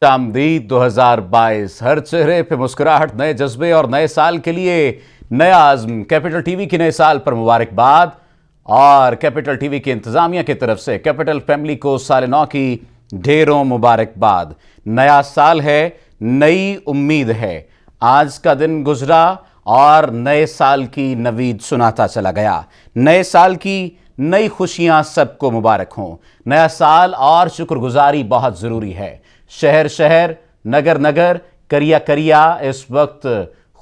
आमदीद 2022 हर चेहरे पे मुस्कुराहट, नए जज्बे और नए साल के लिए नया आज़म। कैपिटल टीवी की नए साल पर मुबारकबाद। और कैपिटल टीवी की इंतजामिया की तरफ से कैपिटल फैमिली को साल नौ की ढेरों मुबारकबाद। नया साल है, नई उम्मीद है। आज का दिन गुजरा और नए साल की नवीद सुनाता चला गया। नए साल की नई खुशियां सबको मुबारक हों। नया साल और शुक्रगुजारी बहुत जरूरी है। शहर शहर, नगर नगर, करिया करिया इस वक्त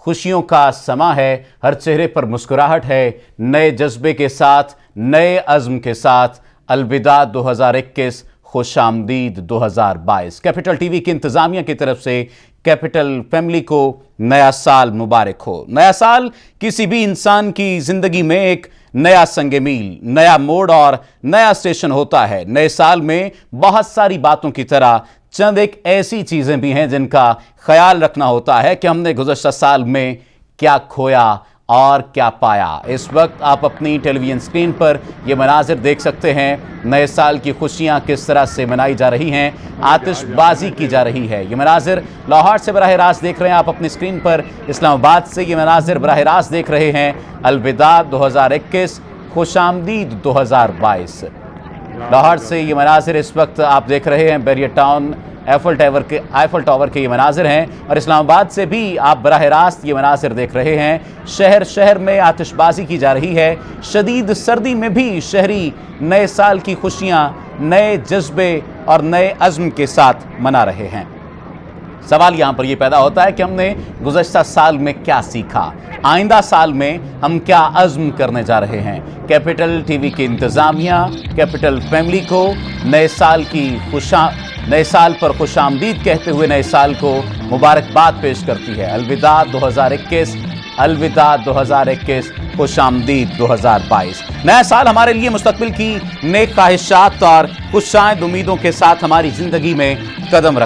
खुशियों का समा है। हर चेहरे पर मुस्कुराहट है। नए जज्बे के साथ, नए अज़्म के साथ अलविदा 2021, खुश आमदीद 2022। कैपिटल टीवी की इंतजामिया की तरफ से कैपिटल फैमिली को नया साल मुबारक हो। नया साल किसी भी इंसान की जिंदगी में एक नया संगे मील, नया मोड़ और नया स्टेशन होता है। नए साल में बहुत सारी बातों की तरह चंद एक ऐसी चीजें भी हैं जिनका ख्याल रखना होता है कि हमने गुज़श्ता साल में क्या खोया और क्या पाया। इस वक्त आप अपनी टेलीविजन स्क्रीन पर यह मनाजिर देख सकते हैं। नए साल की खुशियां किस तरह से मनाई जा रही हैं, आतिशबाजी की जा रही है। ये मनाजिर लाहौर से बराह रास्त देख रहे हैं आप अपनी स्क्रीन पर। इस्लामाबाद से ये मनाजिर बराह रास्त देख रहे हैं। अलविदा 2021, खुश आमदीद 2022। लाहौर से ये मनाजिर इस वक्त आप देख रहे हैं। बैरियर टाउन आईफल टावर के ये मनाजिर हैं। और इस्लामाबाद से भी आप बराह रास्त ये मनाजिर देख रहे हैं। शहर शहर में आतिशबाजी की जा रही है। शदीद सर्दी में भी शहरी नए साल की खुशियां नए जज्बे और नए अज़्म के साथ मना रहे हैं। सवाल यहां पर यह पैदा होता है कि हमने गुज़श्ता साल में क्या सीखा, आइंदा साल में हम क्या अज़्म करने जा रहे हैं। कैपिटल टीवी की इंतज़ामिया कैपिटल फैमिली को नए साल पर खुश आमदीद कहते हुए नए साल को मुबारकबाद पेश करती है। अलविदा 2021, अलविदा 2021, खुश आमदीद 2022। नया साल हमारे लिए मुस्तकबिल की नेक ख्वाहिशात और खुशाइंद उम्मीदों के साथ हमारी जिंदगी में कदम रख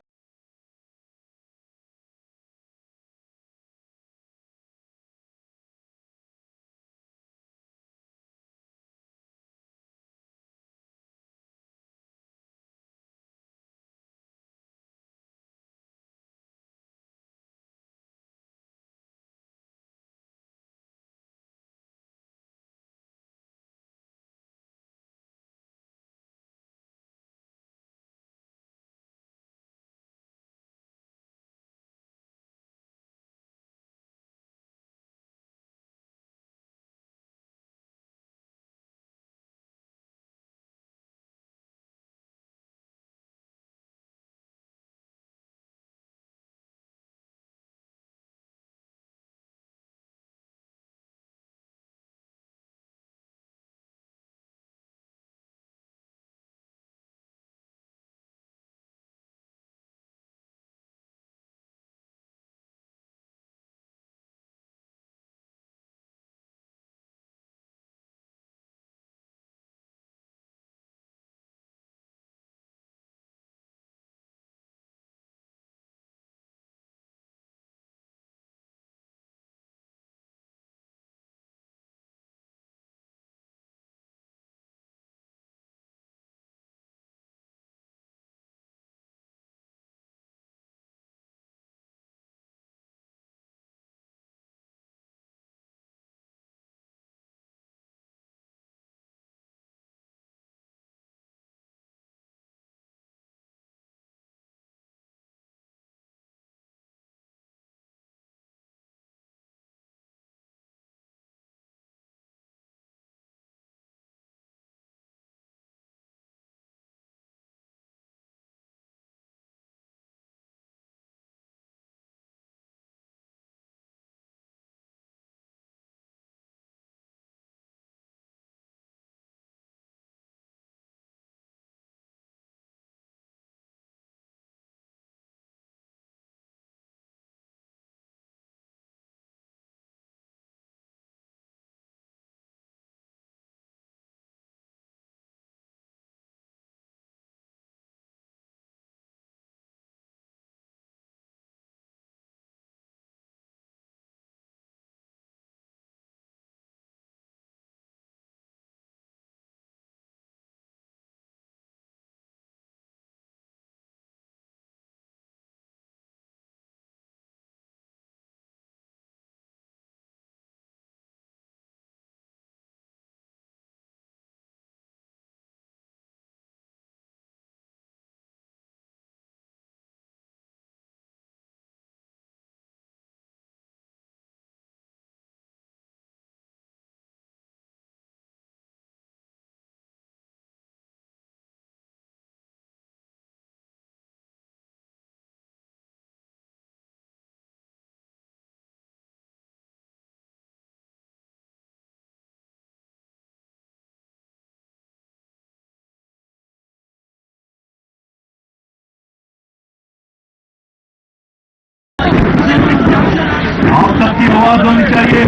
आप सबकी आवाज होनी चाहिए,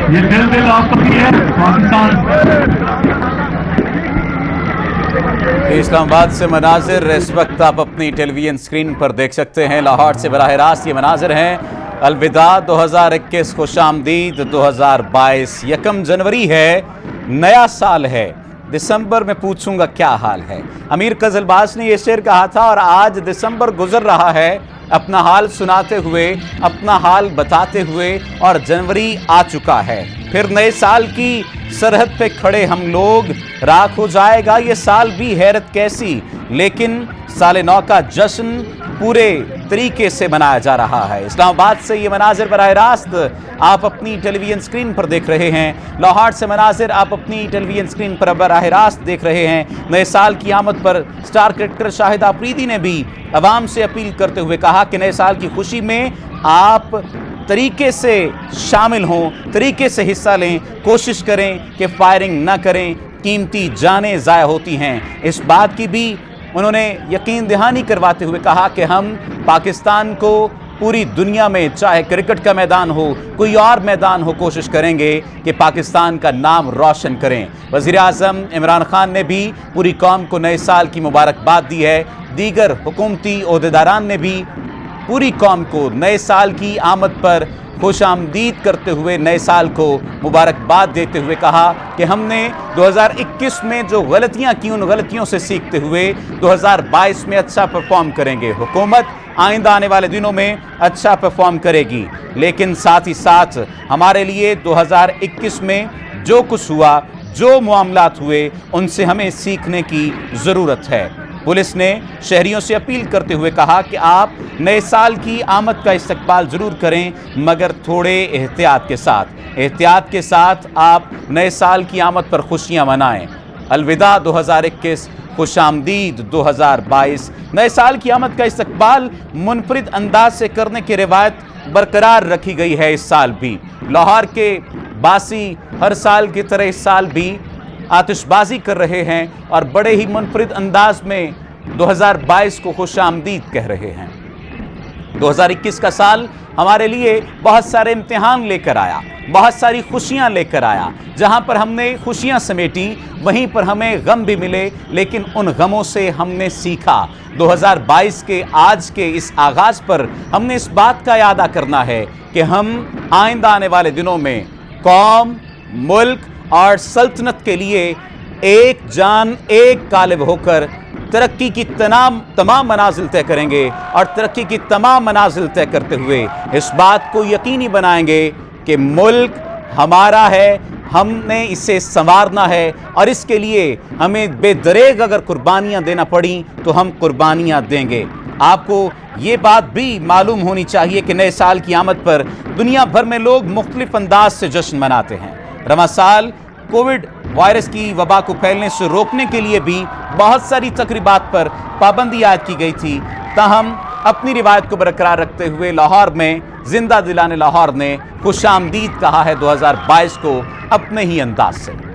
ये दिल आप सबकी है। पाकिस्तान इस्लामाबाद से मनाजिर इस वक्त आप अपनी टेलीविजन स्क्रीन पर देख सकते हैं। लाहौर से बराह रास्त ये मनाजिर हैं। अलविदा 2021, खुश आमदीद 2022। 1 जनवरी है, नया साल है। दिसंबर में पूछूंगा क्या हाल है। अमीर कजलबाज ने ये शेर कहा था और आज दिसंबर गुजर रहा है अपना हाल सुनाते हुए, अपना हाल बताते हुए, और जनवरी आ चुका है। फिर नए साल की सरहद पे खड़े हम लोग, राख हो जाएगा ये साल भी, हैरत कैसी। लेकिन साल नौ का जश्न पूरे तरीके से मनाया जा रहा है। इस्लामाबाद से ये मनाजिर बराह रास्त आप अपनी टेलीविजन स्क्रीन पर देख रहे हैं। लाहौर से मनाजिर आप अपनी टेलीविजन स्क्रीन पर बराह रास्त देख रहे हैं। नए साल की आमद पर स्टार क्रिकेटर शाहिद आफरीदी ने भी अवाम से अपील करते हुए कहा कि नए साल की खुशी में आप तरीके से शामिल हों, तरीके से हिस्सा लें, कोशिश करें कि फायरिंग ना करें, कीमती जानें ज़ाया होती हैं। इस बात की भी उन्होंने यकीन दहानी करवाते हुए कहा कि हम पाकिस्तान को पूरी दुनिया में, चाहे क्रिकेट का मैदान हो, कोई और मैदान हो, कोशिश करेंगे कि पाकिस्तान का नाम रोशन करें। वज़ीर आज़म इमरान खान ने भी पूरी कौम को नए साल की मुबारकबाद दी है। दीगर हुकूमती ओहदेदारान ने भी पूरी कौम को नए साल की आमद पर खुश आमदीद करते हुए, नए साल को मुबारकबाद देते हुए कहा कि हमने 2021 में जो गलतियां की, उन गलतियों से सीखते हुए 2022 में अच्छा परफॉर्म करेंगे। हुकूमत आइंदा आने वाले दिनों में अच्छा परफॉर्म करेगी, लेकिन साथ ही साथ हमारे लिए 2021 में जो कुछ हुआ, जो मामलात हुए, उनसे हमें सीखने की ज़रूरत है। पुलिस ने शहरियों से अपील करते हुए कहा कि आप नए साल की आमद का इस्तकबाल ज़रूर करें, मगर थोड़े एहतियात के साथ। एहतियात के साथ आप नए साल की आमद पर खुशियां मनाएं। अलविदा 2021, खुश आमदीद 2022। नए साल की आमद का इस्तकबाल मुनफरिद अंदाज से करने की रिवायत बरकरार रखी गई है। इस साल भी लाहौर के बासी हर साल की तरह इस साल भी आतिशबाजी कर रहे हैं और बड़े ही मुनफरिद अंदाज में 2022 को खुश आमदीद कह रहे हैं। 2021 का साल हमारे लिए बहुत सारे इम्तिहान लेकर आया, बहुत सारी खुशियां लेकर आया। जहां पर हमने खुशियां समेटी, वहीं पर हमें गम भी मिले, लेकिन उन गमों से हमने सीखा। 2022 के आज के इस आगाज़ पर हमने इस बात का यादा करना है कि हम आइंदा आने वाले दिनों में कौम, मुल्क और सल्तनत के लिए एक जान, एक कालिब होकर तरक्की की तमाम मनाजिल तय करेंगे, और तरक्की की तमाम मनाजिल तय करते हुए इस बात को यकीनी बनाएंगे कि मुल्क हमारा है, हमने इसे संवारना है, और इसके लिए हमें बेदरेग अगर कुर्बानियां देना पड़ी तो हम कुर्बानियां देंगे। आपको ये बात भी मालूम होनी चाहिए कि नए साल की आमद पर दुनिया भर में लोग मुख्तलिफ अंदाज से जश्न मनाते हैं। रवां साल कोविड वायरस की वबा को फैलने से रोकने के लिए भी बहुत सारी तकरीबात पर पाबंदी आयद की गई थी। ताहम अपनी रिवायत को बरकरार रखते हुए लाहौर में जिंदा दिलाने लाहौर ने खुश आमदीद कहा है 2022 को अपने ही अंदाज से।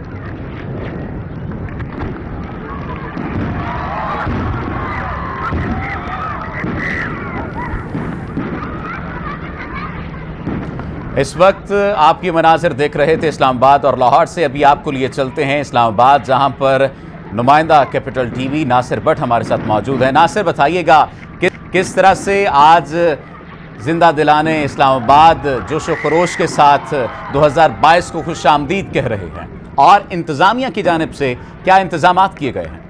इस वक्त आप ये मनाजिर देख रहे थे इस्लामाबाद और लाहौर से। अभी आपको लिए चलते हैं इस्लामाबाद, जहां पर नुमाइंदा कैपिटल टीवी नासिर भट्ट हमारे साथ मौजूद है। नासिर, बताइएगा किस तरह से आज जिंदा दिलाने इस्लामाबाद जोश व खरोश के साथ 2022 को खुश आमदीद कह रहे हैं, और इंतज़ामिया की जानिब से क्या इंतजामात किए गए हैं?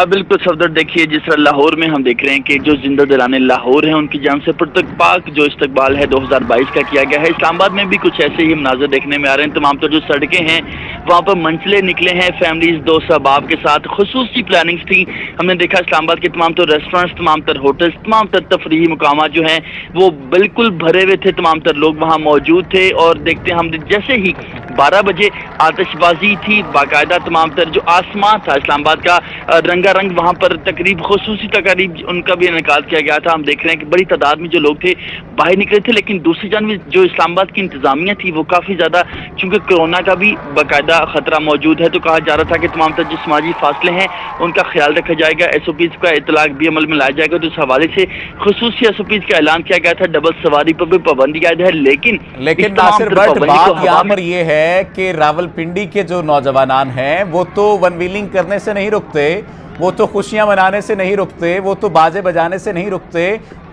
बिल्कुल सफदर, देखिए जिस तरह लाहौर में हम देख रहे हैं कि जो जिंदा दिलाने लाहौर है उनकी जान से पुरतकपाक जो इस्तकबाल है 2022 का किया गया है। इस्लामाबाद में भी कुछ ऐसे ही मनाज़र देखने में आ रहे हैं। तमाम तर जो सड़कें हैं वहाँ पर मंचले निकले हैं फैमिलीज, दोस्त अहबाब के साथ। खुसूसी प्लानिंग्स थी। हमने देखा इस्लामाबाद के तमाम तर रेस्टोरेंट्स, तमाम तर होटल्स, तमाम तर तफरीही मुकामात जो हैं वो बिल्कुल भरे हुए थे। तमाम तर लोग वहाँ मौजूद थे और देखते हम जैसे ही 12 बजे आतिशबाजी थी बाकायदा। तमाम तर जो आसमान था इस्लामाबाद का रंगारंग, वहाँ पर तकरीब खुसूसी तकरीब उनका भी इनेकाद किया गया था। हम देख रहे हैं कि बड़ी तादाद में जो लोग थे बाहर निकले थे, लेकिन दूसरी जानब जो इस्लामाबाद की इंतजामिया थी वो काफ़ी ज़्यादा, चूँकि कोरोना का भी बाकायदा बड़ा खतरा मौजूद है। तो कहा जा रहा था कि तमाम जो समाजी फासले हैं उनका ख्याल रखा जाएगा, SOPs का इतलाक भी अमल में लाया जाएगा। तो इस हवाले से खुसूसी SOPs का ऐलान किया गया था। डबल सवारी पर भी पाबंदी आयद है, लेकिन नासिर भट्ट, बात यहाँ पर यह है कि रावलपिंडी के जो नौजवान हैं वो तो वन व्हीलिंग करने से नहीं रुकते, वो तो खुशियां मनाने से नहीं रुकते, वो तो बाजे बजाने से नहीं रुकते।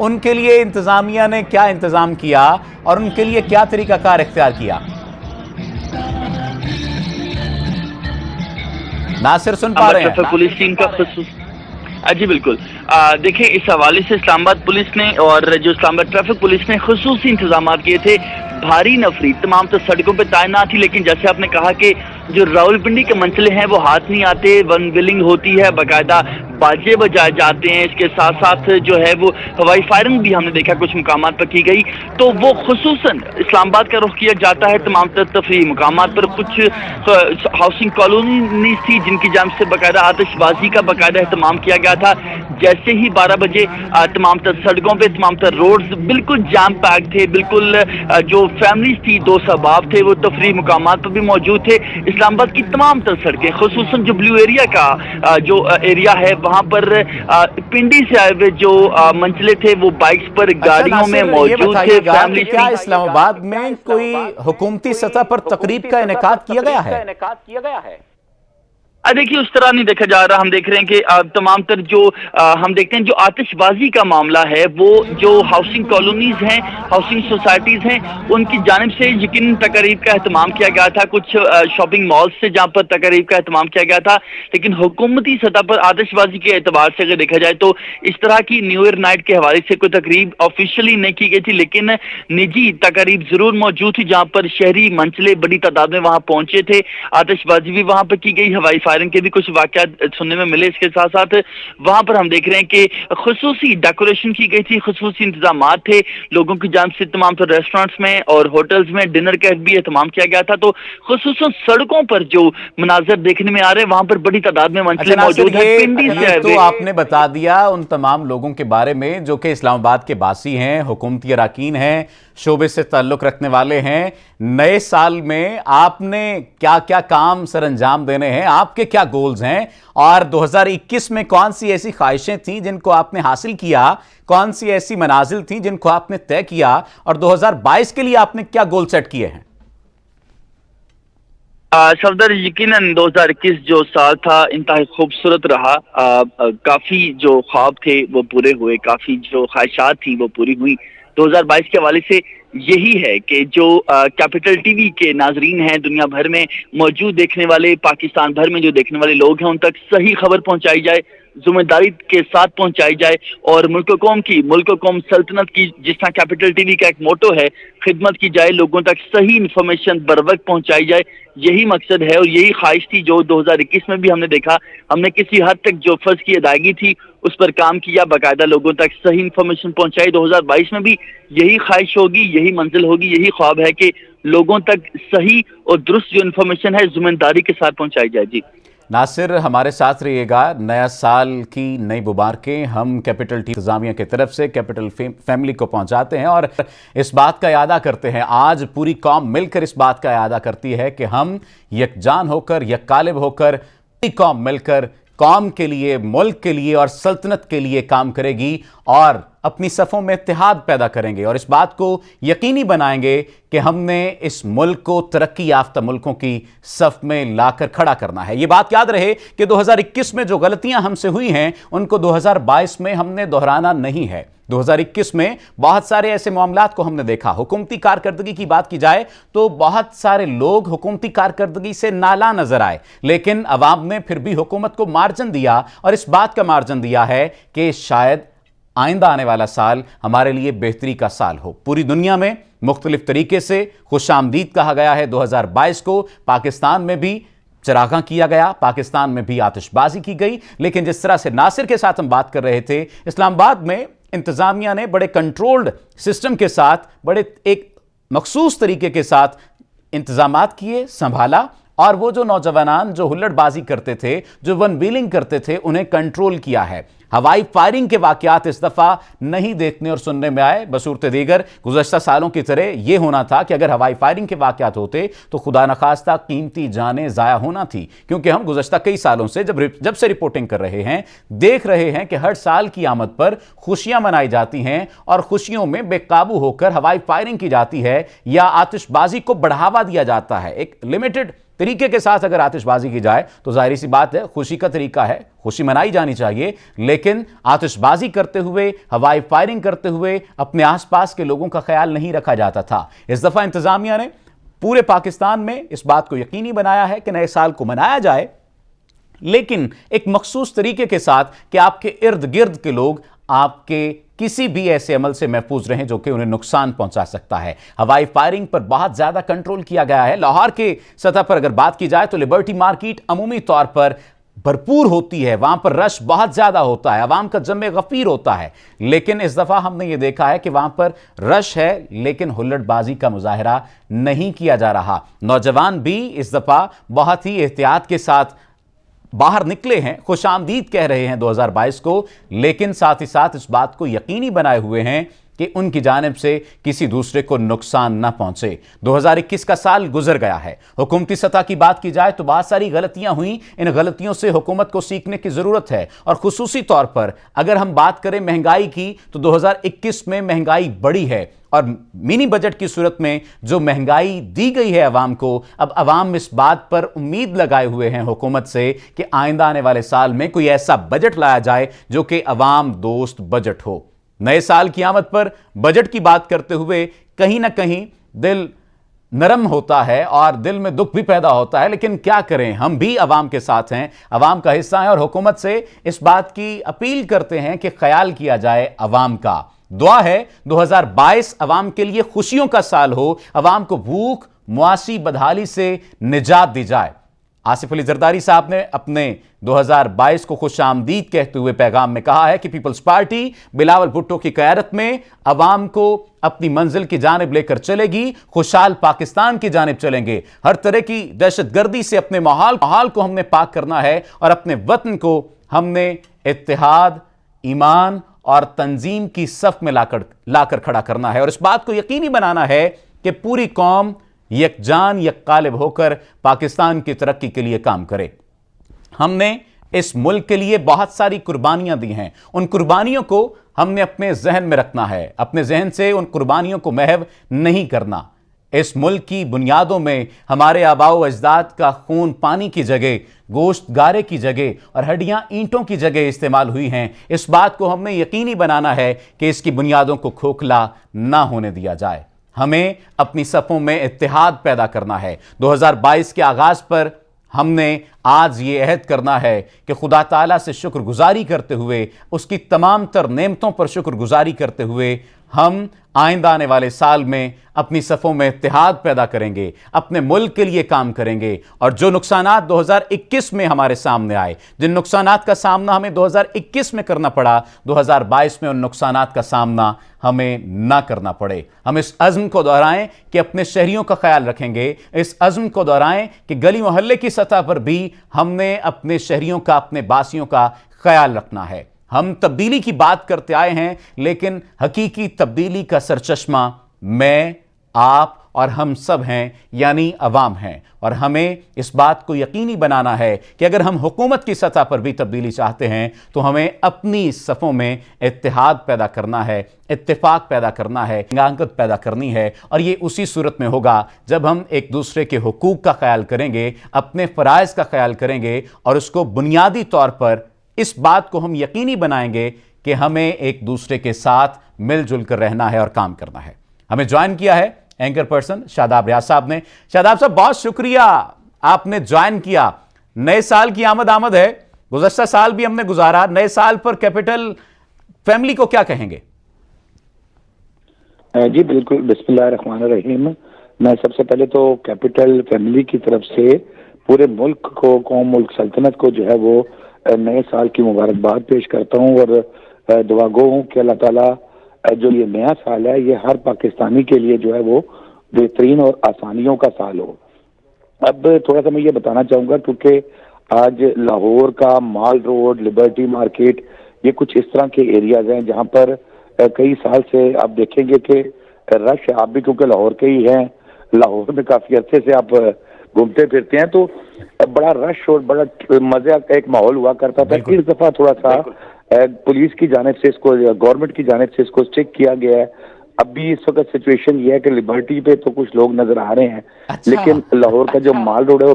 उनके लिए इंतजामिया ने क्या इंतजाम किया और उनके लिए क्या तरीकाकार इख्तियार किया? नासिर सुन पा रहे हैं? पुलिस टीम का जी बिल्कुल। देखिए, इस हवाले से इस्लामाबाद पुलिस ने और जो इस्लामाबाद ट्रैफिक पुलिस ने खुसूसी इंतजाम किए थे। भारी नफरी तमाम तो सड़कों पर तैनात थी, लेकिन जैसे आपने कहा कि जो रावलपिंडी के मंचले हैं वो हाथ नहीं आते, वन व्हीलिंग होती है, बाकायदा बाजे बजाए जाते हैं। इसके साथ साथ जो है वो हवाई फायरिंग भी हमने देखा कुछ मुकामात पर की गई। तो वो खुसूसन इस्लामाबाद का रुख किया जाता है तमाम तफरीही मुकामात पर। कुछ हाउसिंग कॉलोनी थी जिनकी जानिब से बाकायदा आतिशबाजी का बाकायदा एहतमाम किया गया था। जैसे ही 12 बजे तमाम सड़कों पे तमाम रोड्स बिल्कुल जाम पैक थे, बिल्कुल जो फैमिलीज थी, दोस्त अहबाब थे, वो तफरीही मुकामात पर भी मौजूद थे। इस्लामाबाद की तमाम सड़कें, खुसूसन जो ब्लू एरिया का जो एरिया है वहां पर पिंडी से आए हुए जो मंचले थे वो बाइक्स पर गाड़ियों में मौजूद थे। फैमिली क्या इस्लामाबाद में कोई हुकूमती सतह पर तकरीब का इनेकाद किया गया है? देखिए, उस तरह नहीं देखा जा रहा। हम देख रहे हैं कि तमाम तर जो हम देखते हैं जो आतिशबाजी का मामला है वो जो हाउसिंग कॉलोनीज हैं, हाउसिंग सोसाइटीज हैं, उनकी जानिब से यकीन तकरीब का एहतमाम किया गया था। कुछ शॉपिंग मॉल्स से जहां पर तकरीब का एहतमाम किया गया था, लेकिन हुकूमती सतह पर आतिशबाजी के एतबार से अगर देखा जाए तो इस तरह की न्यू ईयर नाइट के हवाले से कोई तकरीब ऑफिशियली नहीं की गई थी, लेकिन निजी तकरीब जरूर मौजूद थी जहां पर शहरी मंचले बड़ी तादाद में वहां पहुंचे थे। आतिशबाजी भी वहां पर की गई, हवाई फायरिंग के भी कुछ वाकयात सुनने में मिले। इसके साथ साथ वहां पर हम देख रहे हैं कि खुसूसी डेकोरेशन की गई थी, खुसूसी इंतजामात थे लोगों की जानिब से। तमाम तो रेस्टोरेंट्स में और होटल्स में डिनर का भी एहतमाम किया गया था। तो खुसूसन सड़कों पर जो मनाजर देखने में आ रहे हैं वहां पर बड़ी तादाद में मंचले मौजूद हैं। पिंडी से तो आपने बता दिया उन तमाम लोगों के बारे में जो कि इस्लामाबाद के बासी हैं, हुकूमती अराकीन हैं, शोबे से ताल्लुक रखने वाले हैं। नए साल में आपने क्या क्या काम सर अंजाम देने हैं, आपके क्या गोल्स हैं, और 2021 में कौन सी ऐसी ख्वाहिशें थी जिनको आपने हासिल किया, कौन सी ऐसी मनाजिल थी जिनको आपने तय किया, और 2022 के लिए आपने क्या गोल सेट किए हैं? सफदर, यकीनन 2021 जो साल था इंतहाई खूबसूरत रहा। काफी जो ख्वाब थे वो पूरे हुए, काफी जो ख्वाहिशात थी वो पूरी हुई। 2022 के हवाले से यही है कि जो कैपिटल टीवी के नाजरीन हैं, दुनिया भर में मौजूद देखने वाले, पाकिस्तान भर में जो देखने वाले लोग हैं, उन तक सही खबर पहुंचाई जाए, जिम्मेदारी के साथ पहुंचाई जाए, और मुल्क कौम सल्तनत की जिस तरह कैपिटल टीवी का एक मोटो है, खिदमत की जाए, लोगों तक सही इंफॉर्मेशन बर वक्त पहुंचाई जाए। यही मकसद है और यही ख्वाहिश थी जो 2021 में भी हमने देखा। हमने किसी हद तक जो फर्ज की अदायगी थी उस पर काम किया, बाकायदा लोगों तक सही इंफॉर्मेशन पहुंचाई। 2022 में भी यही ख्वाहिश होगी, यही मंजिल होगी, यही ख्वाब है कि लोगों तक सही और दुरुस्त जो इंफॉर्मेशन है जिम्मेदारी के साथ पहुंचाई जाए। जी नासिर, हमारे साथ रहिएगा। नया साल की नई मुबारकें हम कैपिटल टी इंतजामिया की तरफ से कैपिटल फैमिली को पहुंचाते हैं और इस बात का यादा करते हैं, आज पूरी कौम मिलकर इस बात का यादा करती है कि हम यकजान होकर, यकालिब होकर, पूरी कौम मिलकर कौम के लिए, मुल्क के लिए और सल्तनत के लिए काम करेगी और अपनी सफ़ों में इत्तेहाद पैदा करेंगे और इस बात को यकीनी बनाएंगे कि हमने इस मुल्क को तरक्की याफ्ता मुल्कों की सफ़ में लाकर खड़ा करना है। ये बात याद रहे कि 2021 में जो गलतियां हमसे हुई हैं उनको 2022 में हमने दोहराना नहीं है। 2021 में बहुत सारे ऐसे मामलात को हमने देखा। हुकूमती कारकर्दगी की बात की जाए तो बहुत सारे लोग हुकूमती कारकर्दगी से नाला नजर आए, लेकिन अवाम ने फिर भी हुकूमत को मार्जिन दिया और इस बात का मार्जिन दिया है कि शायद आइंदा आने वाला साल हमारे लिए बेहतरी का साल हो। पूरी दुनिया में मुख्तलिफ तरीके से खुशामदीद कहा गया है 2022 को। पाकिस्तान में भी चरागां किया गया, पाकिस्तान में भी आतिशबाजी की गई, लेकिन जिस तरह से नासिर के साथ हम बात कर रहे थे, इस्लामाबाद में इंतजामिया ने बड़े कंट्रोल्ड सिस्टम के साथ, बड़े एक मखसूस तरीके के साथ इंतजामात किए, संभाला और वो जो नौजवान जो हुल्लड़बाजी करते थे, जो वन व्हीलिंग करते थे, उन्हें कंट्रोल किया है। हवाई फायरिंग के वाकयात इस दफा नहीं देखने और सुनने में आए। बसूरत दीगर गुज़श्ता सालों की तरह यह होना था कि अगर हवाई फायरिंग के वाकयात होते तो खुदा न खास्ता कीमती जानें ज़ाया होना थी, क्योंकि हम गुज़श्ता कई सालों से जब से रिपोर्टिंग कर रहे हैं देख रहे हैं कि हर साल की आमद पर खुशियां मनाई जाती हैं और खुशियों में बेकाबू होकर हवाई फायरिंग की जाती है या आतिशबाजी को बढ़ावा दिया जाता है। एक लिमिटेड तरीके के साथ अगर आतिशबाजी की जाए तो जाहिर सी बात है, खुशी का तरीका है, खुशी मनाई जानी चाहिए, लेकिन आतिशबाजी करते हुए, हवाई फायरिंग करते हुए अपने आसपास के लोगों का ख्याल नहीं रखा जाता था। इस दफा इंतजामिया ने पूरे पाकिस्तान में इस बात को यकीनी बनाया है कि नए साल को मनाया जाए, लेकिन एक मखसूस तरीके के साथ कि आपके इर्द गिर्द के लोग आपके किसी भी ऐसे अमल से महफूज रहें जो कि उन्हें नुकसान पहुंचा सकता है। हवाई फायरिंग पर बहुत ज्यादा कंट्रोल किया गया है। लाहौर के सतह पर अगर बात की जाए तो लिबर्टी मार्केट अमूमी तौर पर भरपूर होती है, वहां पर रश बहुत ज्यादा होता है, अवाम का जमे गफीर होता है, लेकिन इस दफा हमने ये देखा है कि वहां पर रश है लेकिन हुल्लड़बाजी का मुजाहरा नहीं किया जा रहा। नौजवान भी इस दफा बहुत ही एहतियात के साथ बाहर निकले हैं, खुशामदीद कह रहे हैं 2022 को, लेकिन साथ ही साथ इस बात को यकीनी बनाए हुए हैं कि उनकी जानिब से किसी दूसरे को नुकसान ना पहुंचे। 2021 का साल गुजर गया है। हुकूमती सतह की बात की जाए तो बहुत सारी गलतियां हुई, इन गलतियों से हुकूमत को सीखने की जरूरत है। और खुसूसी तौर पर अगर हम बात करें महंगाई की तो 2021 में महंगाई बढ़ी है और मिनी बजट की सूरत में जो महंगाई दी गई है अवाम को, अब अवाम इस बात पर उम्मीद लगाए हुए हैं हुकूमत से कि आइंदा आने वाले साल में कोई ऐसा बजट लाया जाए जो कि अवाम दोस्त बजट हो। नए साल की आमद पर बजट की बात करते हुए कहीं ना कहीं दिल नरम होता है और दिल में दुख भी पैदा होता है, लेकिन क्या करें, हम भी अवाम के साथ हैं, अवाम का हिस्सा हैं और हुकूमत से इस बात की अपील करते हैं कि ख्याल किया जाए अवाम का। दुआ है 2022 अवाम के लिए खुशियों का साल हो, अवाम को भूख मुआसी बदहाली से निजात दी जाए। आसिफ अली जरदारी साहब ने अपने 2022 को खुशामदीद कहते हुए पैगाम में कहा है कि पीपल्स पार्टी बिलावल भुट्टो की क़यादत में अवाम को अपनी मंजिल की जानिब लेकर चलेगी, खुशहाल पाकिस्तान की जानिब चलेंगे। हर तरह की दहशतगर्दी से अपने माहौल को हमने पाक करना है और अपने वतन को हमने इत्तेहाद, ईमान और तंजीम की सफ में लाकर खड़ा करना है और इस बात को यकीनी बनाना है कि पूरी कौम यकजान यकालिब होकर पाकिस्तान की तरक्की के लिए काम करे। हमने इस मुल्क के लिए बहुत सारी कुर्बानियां दी हैं, उन कुर्बानियों को हमने अपने जहन में रखना है, अपने जहन से उन कुर्बानियों को महव नहीं करना। इस मुल्क की बुनियादों में हमारे आबाओ अजदाद का खून पानी की जगह, गोश्त गारे की जगह और हड्डियां ईंटों की जगह इस्तेमाल हुई हैं। इस बात को हमने यकीनी बनाना है कि इसकी बुनियादों को खोखला ना होने दिया जाए। हमें अपनी सफ़ों में इत्तेहाद पैदा करना है। 2022 के आगाज पर हमने आज ये अहद करना है कि खुदा ताला से शुक्रगुजारी करते हुए, उसकी तमाम तर नेमतों पर शुक्रगुजारी करते हुए हम आइंदा आने वाले साल में अपनी सफ़ों में इत्तेहाद पैदा करेंगे, अपने मुल्क के लिए काम करेंगे और जो नुकसानात 2021 में हमारे सामने आए, जिन नुकसानात का सामना हमें 2021 में करना पड़ा, 2022 में उन नुकसानात का सामना हमें ना करना पड़े। हम इस अज़्म को दोहराएं कि अपने शहरियों का ख्याल रखेंगे, इस अज़्म को दोहराएं कि गली मोहल्ले की सतह पर भी हमने अपने शहरियों का, अपने बासियों का ख्याल रखना है। हम तब्दीली की बात करते आए हैं, लेकिन हकीकी तब्दीली का सरचश्मा मैं, आप और हम सब हैं, यानी अवाम हैं। और हमें इस बात को यकीनी बनाना है कि अगर हम हुकूमत की सतह पर भी तब्दीली चाहते हैं तो हमें अपनी सफ़ों में इत्तेहाद पैदा करना है, इत्तेफाक पैदा करना है, अंगत पैदा करनी है। और ये उसी सूरत में होगा जब हम एक दूसरे के हुकूक का ख्याल करेंगे, अपने फ़राइज़ का ख्याल करेंगे और उसको बुनियादी तौर पर इस बात को हम यकीनी बनाएंगे कि हमें एक दूसरे के साथ मिलजुल कर रहना है और काम करना है। हमें ज्वाइन किया है एंकर पर्सन शादाब रियाज साहब ने। शादाब साहब, बहुत शुक्रिया, आपने ज्वाइन किया। नए साल की आमद है, गुज़श्ता साल भी हमने गुजारा, नए साल पर कैपिटल फैमिली को क्या कहेंगे? जी बिल्कुल, बिस्मिल्लाहिर्रहमानिर्रहीम। मैं सबसे पहले तो कैपिटल फैमिली की तरफ से पूरे मुल्क को, कौम मुल्क सल्तनत को जो है वो नए साल की मुबारकबाद पेश करता हूँ और दुआ गो हूँ कि अल्लाह ताला जो ये नया साल है ये हर पाकिस्तानी के लिए जो है वो बेहतरीन और आसानियों का साल हो। अब थोड़ा सा मैं ये बताना चाहूँगा, क्योंकि आज लाहौर का माल रोड, लिबर्टी मार्केट, یہ کچھ اس طرح کے ایریاز ہیں جہاں پر کئی سال سے آپ دیکھیں گے کہ رش، آپ بھی کیونکہ لاہور کے ہی ہیں، لاہور میں کافی عرصے سے آپ گھومتے پھرتے ہیں، تو بڑا رش اور بڑا مزے کا ایک ماحول ہوا کرتا تھا. اس دفعہ تھوڑا سا پولیس کی جانب سے اس کو، گورنمنٹ کی جانب سے اس کو اسٹرک کیا گیا ہے. ابھی اس وقت سچویشن یہ ہے کہ لبرٹی پہ تو کچھ لوگ نظر آ رہے ہیں، لیکن لاہور کا جو مال روڈ ہے وہ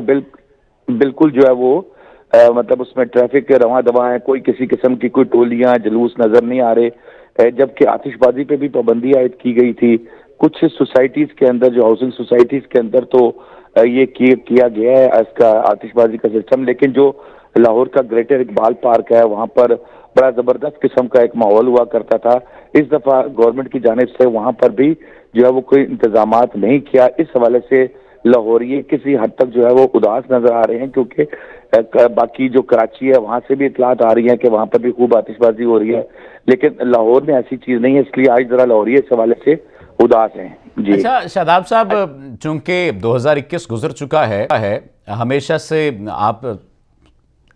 بالکل جو ہے وہ مطلب اس میں ٹریفک کے رواں دواں ہے، کوئی کسی قسم کی کوئی ٹولیاں جلوس نظر نہیں آ رہے. جبکہ آتش بازی پہ بھی پابندی عائد کی گئی تھی کچھ سوسائٹیز کے اندر، جو ہاؤسنگ سوسائٹیز کے اندر، تو یہ کیا گیا ہے اس کا آتش بازی کا سسٹم. لیکن جو لاہور کا گریٹر اقبال پارک ہے وہاں پر بڑا زبردست قسم کا ایک ماحول ہوا کرتا تھا. اس دفعہ گورنمنٹ کی جانب سے وہاں پر بھی جو ہے وہ کوئی انتظامات نہیں کیا. اس حوالے سے لاہوری کسی حد تک جو ہے وہ اداس نظر آ رہے ہیں، کیونکہ باقی جو کراچی ہے وہاں سے بھی اطلاعات آ رہی ہیں کہ وہاں پر بھی خوب آتش بازی ہو رہی ہے، لیکن لاہور میں ایسی چیز نہیں ہے. اس لیے آج ذرا لاہوری اس حوالے سے اداس ہیں. جی اچھا شاداب صاحب، چونکہ 2021 گزر چکا ہے، ہمیشہ سے آپ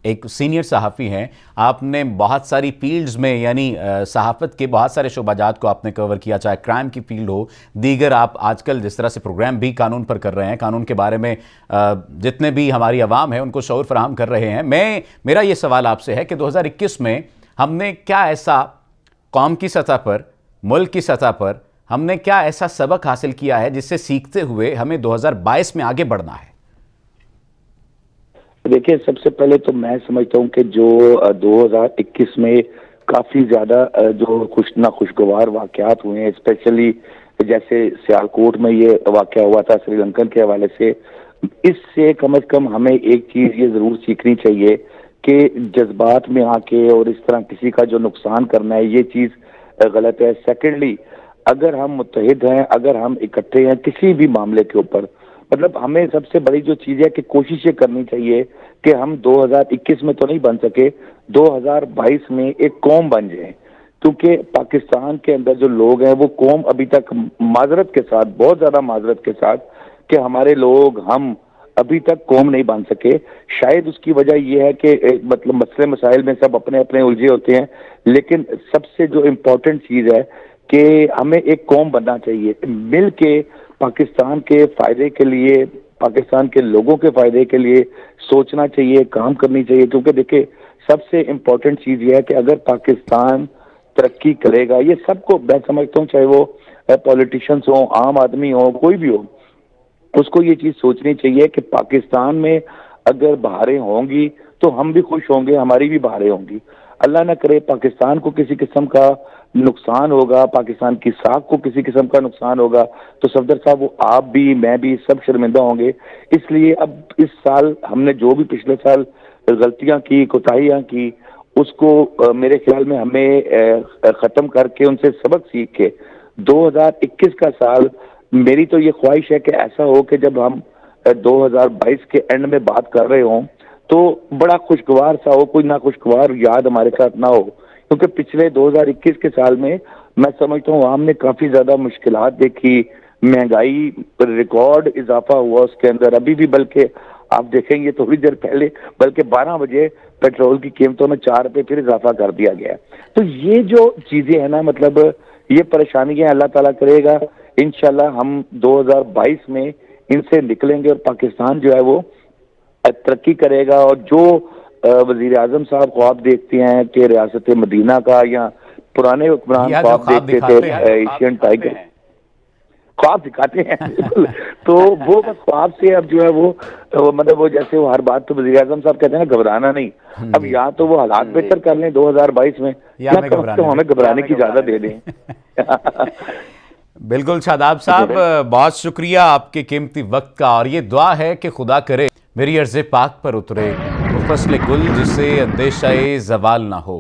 ایک سینئر صحافی ہیں، آپ نے بہت ساری فیلڈز میں، یعنی صحافت کے بہت سارے شعبہ جات کو آپ نے کور کیا، چاہے کرائم کی فیلڈ ہو، دیگر آپ آج کل جس طرح سے پروگرام بھی قانون پر کر رہے ہیں، قانون کے بارے میں جتنے بھی ہماری عوام ہے ان کو شعور فراہم کر رہے ہیں. میرا یہ سوال آپ سے ہے کہ 2021 میں ہم نے کیا ایسا قوم کی سطح پر، ملک کی سطح پر ہم نے کیا ایسا سبق حاصل کیا ہے جس سے سیکھتے ہوئے ہمیں 2022 میں آگے بڑھنا ہے؟ دیکھیں، سب سے پہلے تو میں سمجھتا ہوں کہ جو 2021 میں کافی زیادہ جو ناخوشگوار واقعات ہوئے ہیں، اسپیشلی جیسے سیالکوٹ میں یہ واقعہ ہوا تھا سری لنکن کے حوالے سے، اس سے کم از کم ہمیں ایک چیز یہ ضرور سیکھنی چاہیے کہ جذبات میں آ کے اور اس طرح کسی کا جو نقصان کرنا ہے یہ چیز غلط ہے. سیکنڈلی، اگر ہم متحد ہیں، اگر ہم اکٹھے ہیں کسی بھی معاملے کے اوپر، مطلب ہمیں سب سے بڑی جو چیز ہے کہ کوشش یہ کرنی چاہیے کہ ہم 2021 میں تو نہیں بن سکے، 2022 میں ایک قوم بن جائیں. کیونکہ پاکستان کے اندر جو لوگ ہیں وہ قوم ابھی تک معذرت کے ساتھ، بہت زیادہ معذرت کے ساتھ، کہ ہمارے لوگ، ہم ابھی تک قوم نہیں بن سکے. شاید اس کی وجہ یہ ہے کہ مطلب مسئلے مسائل میں سب اپنے اپنے الجھے ہوتے ہیں، لیکن سب سے جو امپورٹنٹ چیز ہے کہ ہمیں ایک قوم بننا چاہیے، مل کے پاکستان کے فائدے کے لیے، پاکستان کے لوگوں کے فائدے کے لیے سوچنا چاہیے، کام کرنی چاہیے. کیونکہ دیکھیں، سب سے امپورٹنٹ چیز یہ ہے کہ اگر پاکستان ترقی کرے گا، یہ سب کو میں سمجھتا ہوں، چاہے وہ پولیٹیشنز ہوں، عام آدمی ہوں، کوئی بھی ہو، اس کو یہ چیز سوچنی چاہیے کہ پاکستان میں اگر بہاریں ہوں گی تو ہم بھی خوش ہوں گے، ہماری بھی بہاریں ہوں گی. اللہ نہ کرے پاکستان کو کسی قسم کا نقصان ہوگا، پاکستان کی ساکھ کو کسی قسم کا نقصان ہوگا تو صفدر صاحب وہ آپ بھی، میں بھی، سب شرمندہ ہوں گے. اس لیے اب اس سال ہم نے جو بھی پچھلے سال غلطیاں کی، کوتاہیاں کی، اس کو میرے خیال میں ہمیں ختم کر کے ان سے سبق سیکھ کے 2021 کا سال، میری تو یہ خواہش ہے کہ ایسا ہو کہ جب ہم 2022 کے اینڈ میں بات کر رہے ہوں تو بڑا خوشگوار سا ہو، کوئی ناخوشگوار یاد ہمارے ساتھ نہ ہو. کیونکہ پچھلے 2021 کے سال میں سمجھتا ہوں ہم نے کافی زیادہ مشکلات دیکھی، مہنگائی ریکارڈ اضافہ ہوا اس کے اندر. ابھی بھی بلکہ آپ دیکھیں گے تھوڑی دیر پہلے بلکہ 12 بجے پیٹرول کی قیمتوں میں 4 روپے پھر اضافہ کر دیا گیا. تو یہ جو چیزیں ہیں نا، مطلب یہ پریشانیاں اللہ تعالیٰ کرے گا انشاءاللہ ہم 2022 میں ان سے نکلیں گے اور پاکستان جو ہے وہ ترقی کرے گا. اور جو وزیر اعظم صاحب خواب دیکھتے ہیں کہ ریاست مدینہ کا، یا پرانے حکمران خواب دیکھتے تھے ایشین ٹائیگر، خواب دکھاتے ہیں بالکل، تو وہ بس خواب سے اب جو ہے وہ مطلب وہ جیسے وہ ہر بات تو وزیر اعظم صاحب کہتے ہیں نا، گھبرانا نہیں. اب یا تو وہ حالات بہتر کر لیں 2022 میں، یا ہمیں گھبرانے کی اجازت دے دیں. بالکل شاداب صاحب، بہت شکریہ آپ کے قیمتی وقت کا، اور یہ دعا ہے کہ خدا کرے میری عرض پاک پر اترے وہ فصل گل جسے اندیشہ زوال نہ ہو.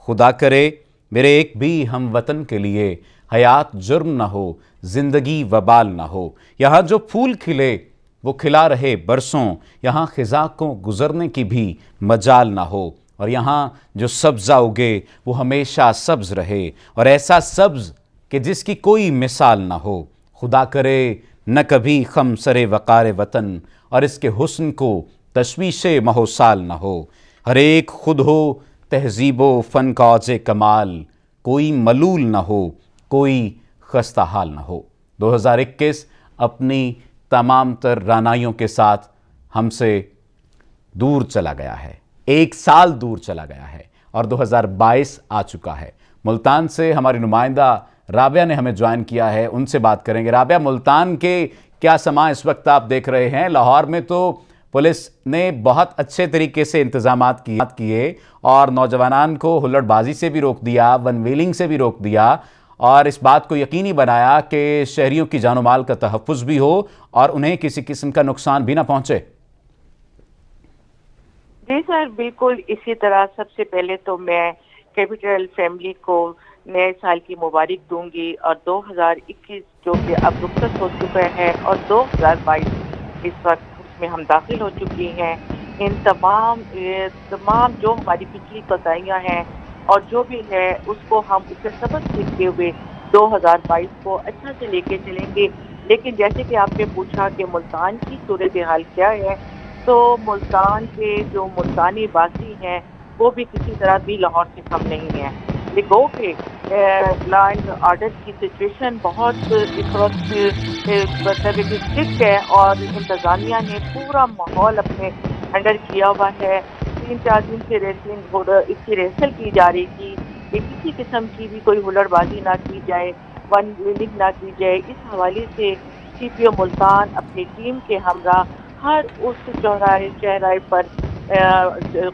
خدا کرے میرے ایک بھی ہم وطن کے لیے حیات جرم نہ ہو، زندگی وبال نہ ہو. یہاں جو پھول کھلے وہ کھلا رہے برسوں، یہاں خزاں کو گزرنے کی بھی مجال نہ ہو. اور یہاں جو سبزہ اگے وہ ہمیشہ سبز رہے، اور ایسا سبز کہ جس کی کوئی مثال نہ ہو. خدا کرے نہ کبھی خم سر وقار وطن، اور اس کے حسن کو تشویش مہوسال نہ ہو. ہر ایک خود ہو तहजीब व फ़न का औज़े कमाल, कोई मलूल न हो, कोई खस्ता हाल न हो। 2021 अपनी तमाम तर रानाइयों के साथ हमसे दूर चला गया है, 1 साल दूर चला गया है और 2022 आ चुका है। मुल्तान से हमारी नुमाइंदा राबिया ने हमें ज्वाइन किया है, उनसे बात करेंगे। राबिया, मुल्तान के क्या समा इस वक्त आप देख रहे हैं? लाहौर में तो पुलिस ने बहुत अच्छे तरीके से इंतजामात किए और नौजवानान को हुल्लड़बाजी से भी रोक दिया, वन व्हीलिंग से भी रोक दिया और इस बात को यकीनी बनाया कि शहरियों की जानो माल का तहफ़्फ़ुज़ भी हो और उन्हें किसी किस्म का नुकसान भी ना पहुंचे। जी सर, बिल्कुल इसी तरह सबसे पहले तो मैं कैपिटल फैमिली को नए साल की मुबारक दूंगी और 2021 जो कि अब रुखसत हो चुका है और 2022 इस वक्त उसमें हम दाखिल हो चुकी हैं। इन तमाम जो हमारी पिछली कोताहियाँ हैं और जो भी है उसको हम उससे सबक सीखते हुए 2022 को अच्छा से लेके चलेंगे। लेकिन जैसे कि आपने पूछा कि मुल्तान की सूरत हाल क्या है, तो मुल्तान के जो मुल्तानी बासी हैं वो भी किसी तरह भी लाहौर से कम नहीं है। देखो कि लॉ एंड ऑर्डर की सिचुएशन बहुत इस वक्त मतलब स्ट्रिक्ट है और इंतज़ामिया ने पूरा माहौल अपने अंडर किया हुआ है। 3-4 दिन से इसकी रिहर्सल की जा रही थी कि किसी किस्म की भी कोई हुल्लड़बाजी ना की जाए, वन व्हीलिंग ना की जाए। इस हवाले से CPO मुल्तान अपनी टीम के हमरा हर उस चौराहे पर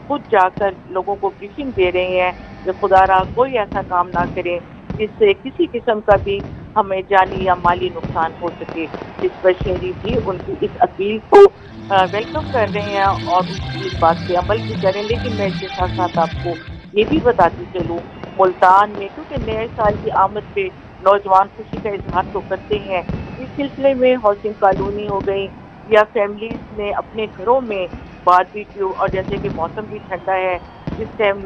खुद जाकर लोगों को ब्रीफिंग दे रहे हैं कि खुदारा कोई ऐसा काम ना करे जिससे किसी किस्म का भी हमें जानी या माली नुकसान हो सके। इस पर शहरी भी उनकी इस अपील को वेलकम कर रहे हैं और उनकी इस बात पे अमल भी करें। लेकिन मैं इसके साथ साथ आपको ये भी बताती चलूँ, मुल्तान में क्योंकि नए साल की आमद पे नौजवान खुशी का इजहार तो करते हैं, इस सिलसिले में हाउसिंग कॉलोनी हो गई या फैमिलीज ने अपने घरों में बारबेक्यू, और जैसे कि मौसम भी ठंडा है, इस टाइम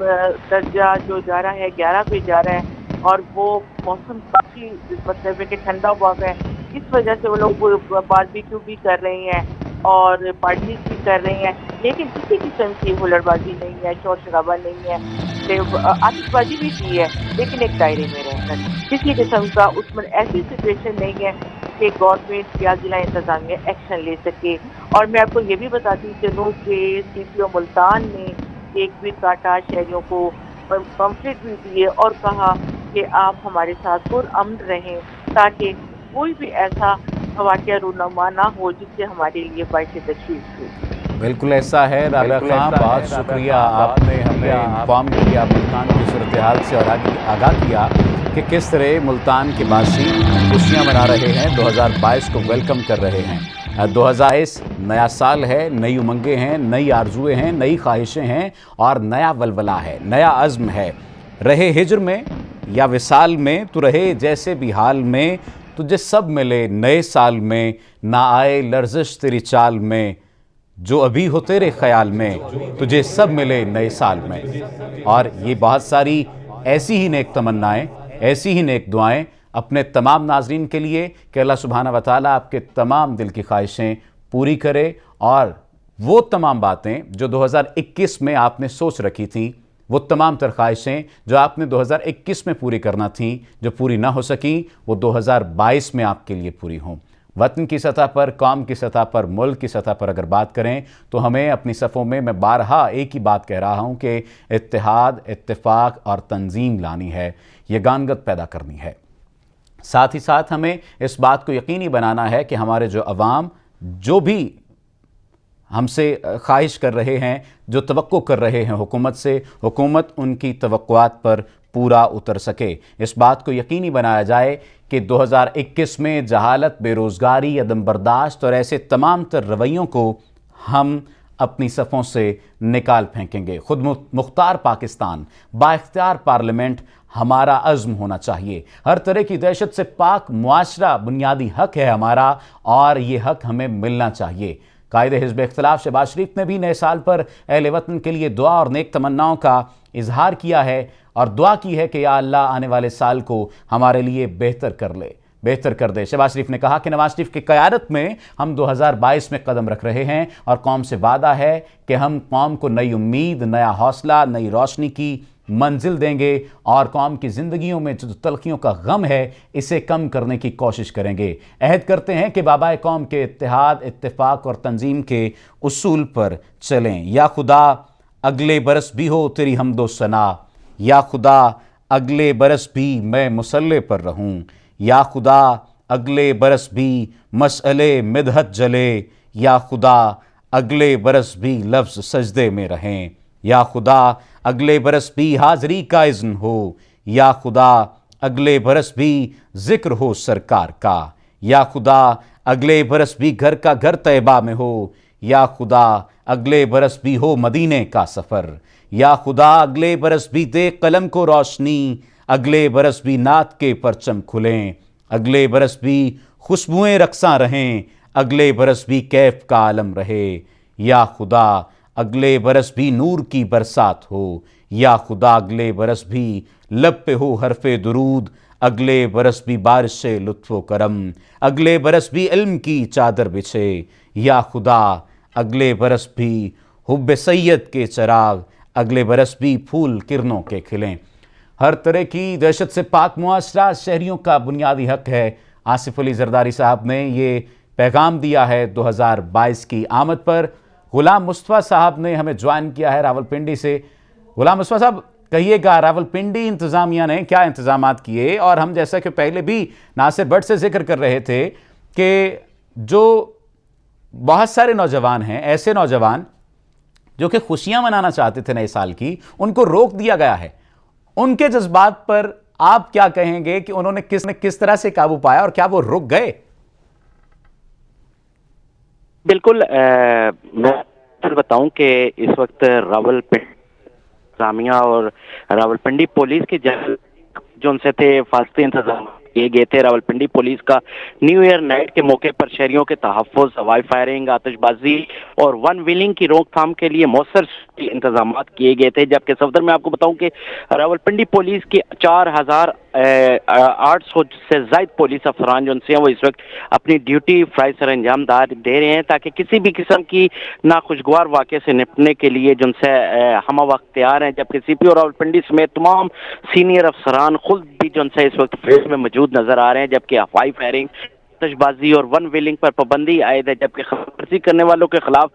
दर्जा जो जा रहा है 11 पे जा रहा है और वो मौसम काफ़ी मतलब है कि ठंडा हुआ है। इस वजह से वो लोग बारबेक्यू भी कर रहे हैं और पार्टीज भी कर रहे हैं, लेकिन किसी किस्म की हुल्लड़बाजी नहीं है, शोर शराबा नहीं है, आतिशबाजी भी की है लेकिन एक दायरे में रहकर। किसी किस्म का उसमें ऐसी सिचुएशन नहीं है कि गवर्नमेंट या जिला इंतजामिया एक्शन ले सके। और मैं आपको ये भी बताती चलूँ कि CPO मुल्तान ने एक भी काटा, शहरियों को पम्फलेट भी दिए और कहा कि आप हमारे साथ पुरअमन रहें ताकि कोई भी ऐसा वाक़या रूनुमा ना हो जिससे हमारे लिए बाइश तशवीश हो। बिल्कुल ऐसा है राबिया खां, बहुत शुक्रिया, आपने हमें इन्फॉर्म किया मुल्तान की सूरत हाल से और आगाह किया कि किस तरह मुल्तान के बासी खुशियाँ मना रहे हैं, 2022 को वेलकम कर रहे हैं। 2022 नया साल है, नई उमंगें हैं, नई आरजुएँ हैं, नई ख्वाहिशें हैं और नया वलवला है, नया अज़्म है। रहे हिज्र में या विसाल में, तो रहे जैसे भी हाल में, तुझे सब मिले नए साल में, ना आए लर्जिश तेरी चाल में, जो अभी हो तेरे ख्याल में, तुझे सब मिले नए साल में। और ये बहुत सारी ऐसी ही नेक तमन्नाएँ, ऐसी ही नेक दुआएं अपने तमाम नाजरीन के लिए कि अल्लाह सुब्हाना व तआला आपके तमाम दिल की ख्वाहिशें पूरी करे और वो तमाम बातें जो 2021 में आपने सोच रखी थी, वो तमाम तर ख्वाहिशें जो आपने 2021 में पूरी करना थी, जो पूरी ना हो सकी, वो 2022 में आपके लिए पूरी हों। वतन की सतह पर, कौम की सतह पर, मुल्क की सतह पर अगर बात करें तो हमें अपनी सफ़ों में, मैं बारहा एक ही बात कह रहा हूँ कि इत्तेहाद, इत्तेफाक और तंजीम लानी है, यगानगत पैदा करनी है। साथ ही साथ हमें इस बात को यकीनी बनाना है कि हमारे जो अवाम जो भी हमसे ख्वाहिश कर रहे हैं, जो तवक्को कर रहे हैं हुकूमत से, हुकूमत उनकी तवक्कुआत पर पूरा उतर सके। इस बात को यकीनी बनाया जाए कि 2021 में जहालत, बेरोज़गारी, अदम बर्दाश्त और ऐसे तमाम तर रवैयों को हम अपनी सफ़ों से निकाल फेंकेंगे। खुद मुख्तार पाकिस्तान, बाइख्तियार पार्लियामेंट हमारा अज़्म होना चाहिए। हर तरह की दहशत से पाक मुआशरा बुनियादी हक है हमारा और ये हक हमें मिलना चाहिए। कायदे हिज़्ब इख्तिलाफ शहबाज शरीफ ने भी नए साल पर अहले वतन के लिए दुआ और नेक तमन्नाओं का इजहार किया है और दुआ की है कि या अल्लाह आने वाले साल को हमारे लिए बेहतर कर ले। बेहतर कर दे। शहबाज शरीफ ने कहा कि नवाज शरीफ की क़यादत में हम 2022 में कदम रख रहे हैं और कौम से वादा है कि हम कौम को नई उम्मीद, नया हौसला, नई रोशनी की मंजिल देंगे और कौम की ज़िंदगियों में जो तलखियों का गम है इसे कम करने की कोशिश करेंगे। अहद करते हैं कि बाबा कौम के इत्तेहाद, इत्तेफाक और तंजीम के उसूल पर चलें। या खुदा अगले बरस भी हो तेरी हम्दो सना, या खुदा अगले बरस भी मैं मुसल्ले पर रहूं, या खुदा अगले बरस भी मसअले मिदहत जले, या खुदा अगले बरस भी लफ्ज़ सजदे में रहें, या खुदा अगले बरस भी हाज़री का इज़्न हो, या खुदा अगले बरस भी ज़िक्र हो सरकार का, या खुदा अगले बरस भी घर का घर तैयबा में हो, या खुदा अगले बरस भी हो मदीने का सफ़र, या खुदा अगले बरस भी दे कलम को रोशनी, अगले बरस भी नात के परचम खुलें, अगले बरस भी खुशबुएं रक्सा रहें, अगले बरस भी कैफ का आलम रहे, या खुदा अगले बरस भी नूर की बरसात हो, या खुदा अगले बरस भी लब पे हो हरफे दुरूद, अगले बरस भी बारिश से लुत्फ़ो करम, अगले बरस भी इल्म की चादर बिछे, या खुदा अगले बरस भी हुब्बे सैयद के चराग, अगले बरस भी फूल किरणों के खिलें। हर तरह की दहशत से पाक मुआशरा शहरियों का बुनियादी हक है। आसिफ अली जरदारी साहब ने ये पैगाम दिया है 2022 की आमद पर। गुलाम मुस्तफ़ा साहब ने हमें ज्वाइन किया है रावलपिंडी से। गुलाम मुस्तफ़ा साहब, कहिएगा रावलपिंडी इंतज़ामिया ने क्या इंतज़ामात किए, और हम जैसा कि पहले भी नासिर भट्ट से जिक्र कर रहे थे कि जो बहुत सारे नौजवान हैं, ऐसे नौजवान जो कि खुशियां मनाना चाहते थे नए साल की, उनको रोक दिया गया है। उनके जज्बात पर आप क्या कहेंगे कि उन्होंने किस तरह से काबू पाया और क्या वो रुक गए? बिल्कुल, मैं बताऊं कि इस वक्त रावलपिंडी इंतजामिया और रावलपिंडी पुलिस के जो उनसे थे फासते इंतजाम किए गए थे। रावलपिंडी पुलिस का न्यू ईयर नाइट के मौके पर शहरियों के तहफ़्फ़ुज़, हवाई फायरिंग, आतिशबाजी और वन व्हीलिंग की रोकथाम के लिए मौसर इंतजाम किए गए थे। जबकि सफदर में आपको बताऊं कि रावलपिंडी पुलिस के 4800 से ज़ायद पुलिस अफसरान जो उनसे हैं वो इस वक्त अपनी ड्यूटी फ्राई सर अंजाम दे रहे हैं ताकि किसी भी किस्म की नाखुशगवार वाक़े से निपटने के लिए जो उनसे हम वक्त तैयार हैं। जबकि CPO रावलपिंडी समेत तमाम सीनियर अफसरान खुद भी जो उनसे इस वक्त फील्ड में मौजूद नजर आ रहे हैं। जबकि हवाई फायरिंग, आतिशबाजी और वन व्हीलिंग पर पाबंदी आयद है। जबकि खबरवर्जी करने वालों के खिलाफ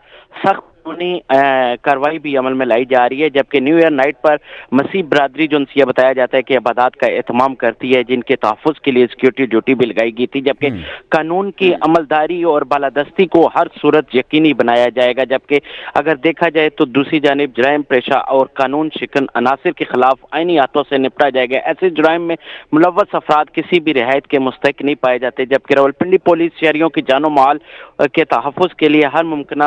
सख्त कार्रवाई भी अमल में लाई जा रही है। जबकि न्यू ईयर नाइट पर मसीह बरादरी जो उनसे बताया जाता है कि इबादत का एहतमाम करती है, जिनके तहफ़्फ़ुज़ के लिए सिक्योरिटी ड्यूटी भी लगाई गई थी। जबकि कानून की अमलदारी और बालादस्ती को हर सूरत यकीनी बनाया जाएगा। जबकि अगर देखा जाए तो दूसरी जानिब जराइम पेशा और कानून शिकन अनासिर के खिलाफ आईनी हाथों से निपटा जाएगा। ऐसे जुराइम में मुलव्वस अफराद किसी भी रियायत के मुस्तहिक नहीं पाए जाते। जबकि रावलपिंडी पुलिस शहरियों की जानो माल के तहफ़्फ़ुज़ के लिए हर मुमकिन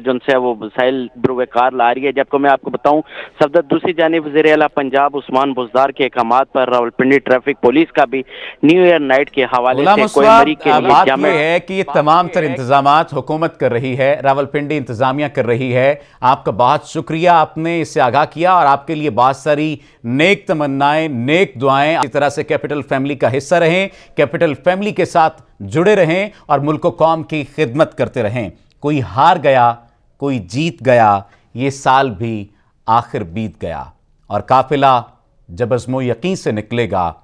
जो उनसे वो वसाइल बरूकार ला रही है। जबकि मैं आपको बताऊं, सफदर दूसरी जानिब वज़ीर आला पंजाब उस्मान बुज़दार के अहकामात पर रावलपिंडी ट्रैफिक पुलिस का भी न्यू ईयर नाइट के हवाले से कोई मरी के लिए बात यह है कि ये तमाम तर इंतजामात हुकूमत कर रही है, रावलपिंडी इंतजामिया कर रही है। आपका बहुत शुक्रिया, आपने इससे आगाह किया और आपके लिए बहुत सारी नेक तमन्नाएं, नेक दुआएं। इस तरह से कैपिटल फैमिली का हिस्सा रहें, कैपिटल फैमिली के साथ जुड़े रहें और मुल्क व कौम की खिदमत करते रहें। कोई हार गया, कोई जीत गया, ये साल भी आखिर बीत गया और काफिला जब अज़्मो यकीन से निकलेगा,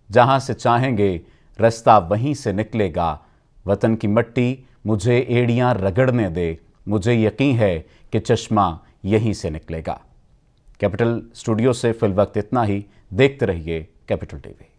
जहां से चाहेंगे रास्ता वहीं से निकलेगा। वतन की मिट्टी मुझे एड़ियां रगड़ने दे, मुझे यकीन है कि चश्मा यहीं से निकलेगा। कैपिटल स्टूडियो से फिल वक्त इतना ही। देखते रहिए कैपिटल टीवी।